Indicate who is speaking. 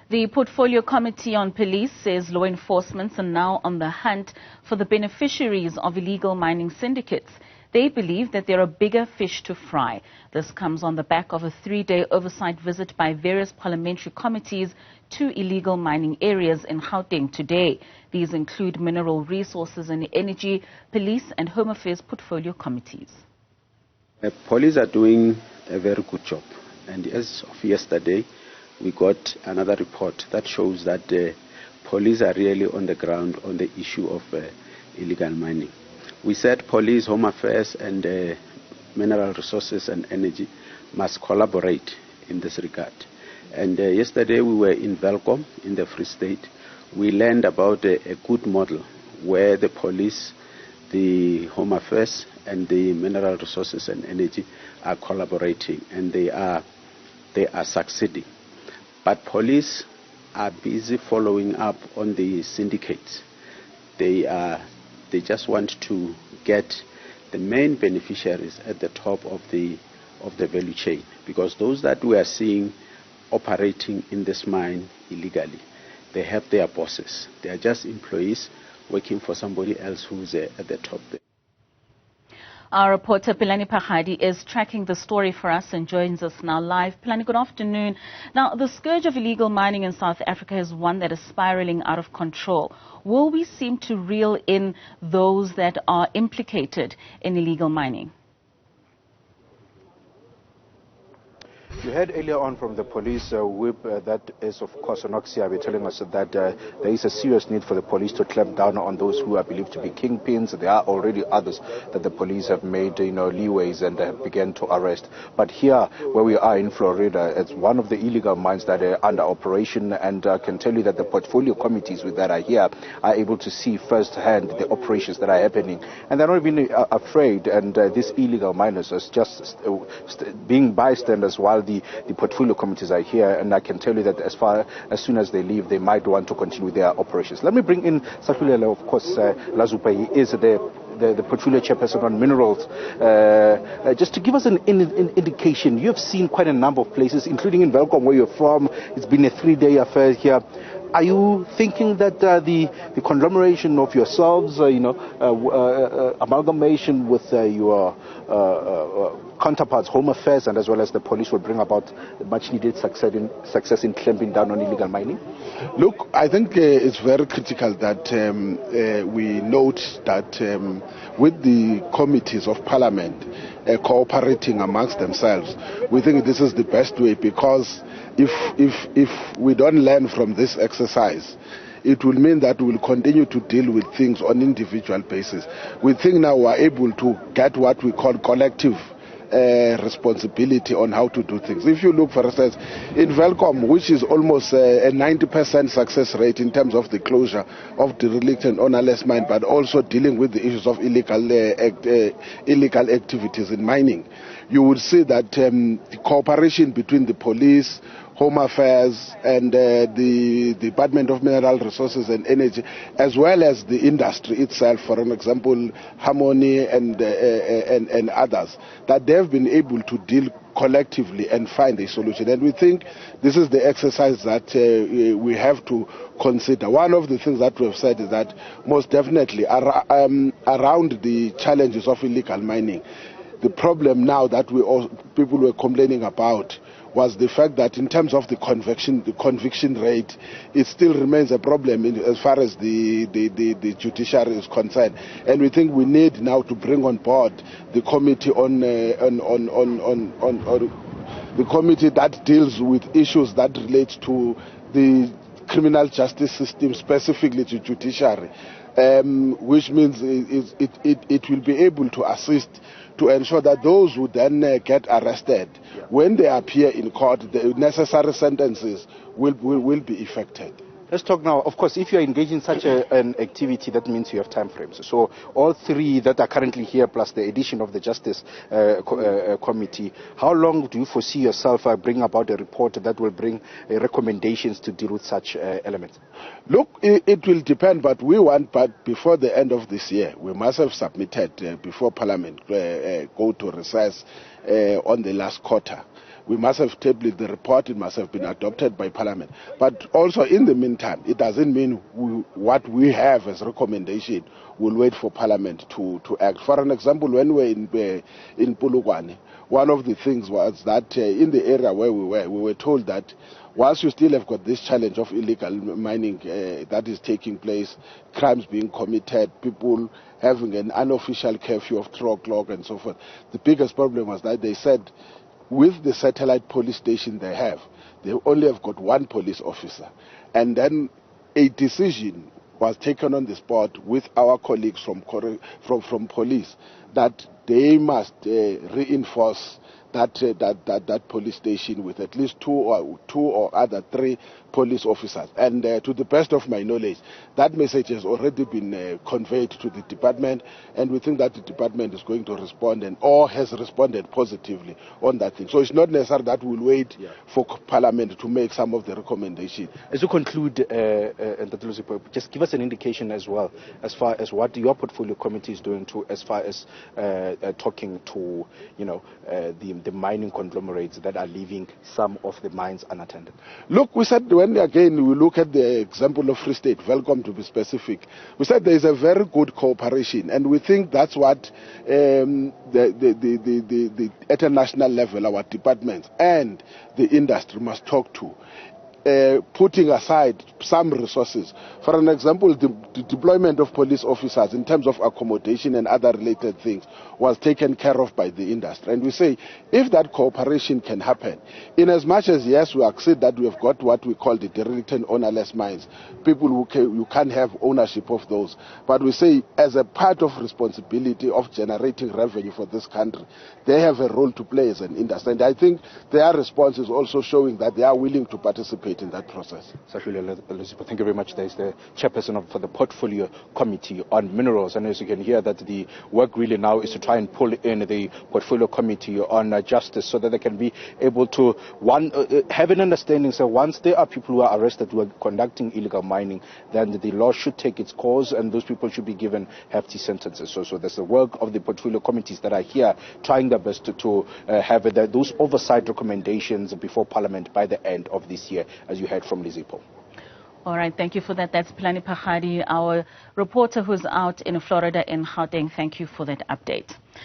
Speaker 1: The Portfolio Committee on Police says law enforcement are now on the hunt for the beneficiaries of illegal mining syndicates. They believe that there are bigger fish to fry. This comes on the back of a 3-day oversight visit by various parliamentary committees to illegal mining areas in Gauteng today. These include Mineral Resources and Energy, Police and Home Affairs Portfolio Committees.
Speaker 2: The police are doing a very good job. And as of yesterday, we got another report that shows that the police are really on the ground on the issue of illegal mining. We said police, home affairs and mineral resources and energy must collaborate in this regard. And yesterday we were in Welkom in the Free State. We learned about a good model where the police, the home affairs and the mineral resources and energy are collaborating, and they are succeeding. But police are busy following up on the syndicates. They just want to get the main beneficiaries at the top of the value chain, because those that we are seeing operating in this mine illegally, they have their bosses. They are just employees working for somebody else who's at the top there.
Speaker 1: Our reporter Pelane Phakgadi is tracking the story for us and joins us now live. Pelane, good afternoon. Now, the scourge of illegal mining in South Africa is one that is spiraling out of control. Will we seem to reel in those that are implicated in illegal mining?
Speaker 3: You heard earlier on from the police whip that is, of course, Onoxiabe telling us that there is a serious need for the police to clamp down on those who are believed to be kingpins. There are already others that the police have made, leeways and have begun to arrest. But here, where we are in Florida, it's one of the illegal mines that are under operation, and I can tell you that the portfolio committees that are here are able to see firsthand the operations that are happening, and they're not even afraid. And these illegal miners are just being bystanders while the portfolio committees are here, and I can tell you that as soon as they leave, they might want to continue their operations. Let me bring in Sakulela, of course, Lazupa. He is the portfolio chairperson on minerals. Just to give us an indication, you have seen quite a number of places, including in Welkom, where you're from. It's been a 3-day affair here. Are you thinking that the conglomeration of yourselves, amalgamation with your counterparts, Home Affairs, and as well as the police will bring about much needed success in clamping down on illegal mining?
Speaker 4: Look, I think it's very critical that we note that with the committees of Parliament cooperating amongst themselves, we think this is the best way, because if we don't learn from this exercise, it will mean that we will continue to deal with things on individual basis. We think now we are able to get what we call collective responsibility on how to do things. If you look, for instance, in Welkom, which is almost a 90% success rate in terms of the closure of the derelict and ownerless mine, but also dealing with the issues of illegal activities in mining, you would see that the cooperation between the police, Home Affairs and the Department of Mineral Resources and Energy, as well as the industry itself, for an example, Harmony and others, that they've been able to deal collectively and find a solution. And we think this is the exercise that we have to consider. One of the things that we have said is that most definitely around the challenges of illegal mining, the problem now that people were complaining about was the fact that in terms of the conviction rate, it still remains a problem as far as the judiciary is concerned. And we think we need now to bring on board the committee the committee that deals with issues that relate to the criminal justice system, specifically to judiciary, which means it will be able to assist to ensure that those who then get arrested, when they appear in court, the necessary sentences will be effected.
Speaker 3: Let's talk now. Of course, if you're engaged in such an activity, that means you have time frames. So all three that are currently here, plus the addition of the Justice Committee, how long do you foresee yourself bring about a report that will bring recommendations to deal with such elements?
Speaker 4: Look, it will depend, but we want, but before the end of this year, we must have submitted before Parliament go to recess on the last quarter. we must have tabled the report, it must have been adopted by Parliament. But also in the meantime, it doesn't mean what we have as recommendation will wait for Parliament to act. For an example, when we were in Polokwane, one of the things was that in the area where we were told that whilst you still have got this challenge of illegal mining that is taking place, crimes being committed, people having an unofficial curfew of 3 o'clock and so forth, the biggest problem was that they said with the satellite police station they only have got 1 police officer. And then a decision was taken on the spot with our colleagues from police that they must reinforce that police station with at least 2 or other 3 police officers. And to the best of my knowledge, that message has already been conveyed to the department, and we think that the department is going to respond or has responded positively on that thing. So it's not necessary that we'll wait for Parliament to make some of the recommendations.
Speaker 3: As you conclude, just give us an indication as well as far as what your portfolio committee is doing as far as talking to the mining conglomerates that are leaving some of the mines unattended.
Speaker 4: Look, we said when again we look at the example of Free State, welcome to be specific, we said there is a very good cooperation, and we think that's what at a national level our departments and the industry must talk to. Putting aside some resources. For an example, the deployment of police officers in terms of accommodation and other related things was taken care of by the industry. And we say, if that cooperation can happen, in as much as, yes, we accept that we have got what we call the derelict and ownerless mines, people you can't have ownership of those. But we say, as a part of responsibility of generating revenue for this country, they have a role to play as an industry. And I think their response is also showing that they are willing to participate in that process.
Speaker 3: Thank you very much. There is the chairperson for the portfolio committee on minerals, and as you can hear, that the work really now is to try and pull in the portfolio committee on justice so that they can be able to have an understanding. So once there are people who are arrested who are conducting illegal mining, then the law should take its course and those people should be given hefty sentences. So there's the work of the portfolio committees that are here trying their best to have those oversight recommendations before Parliament by the end of this year, as you heard from Lizipo.
Speaker 1: All right, thank you for that. That's Pelane, Phakgadi, our reporter who's out in Florida in Gauteng. Thank you for that update.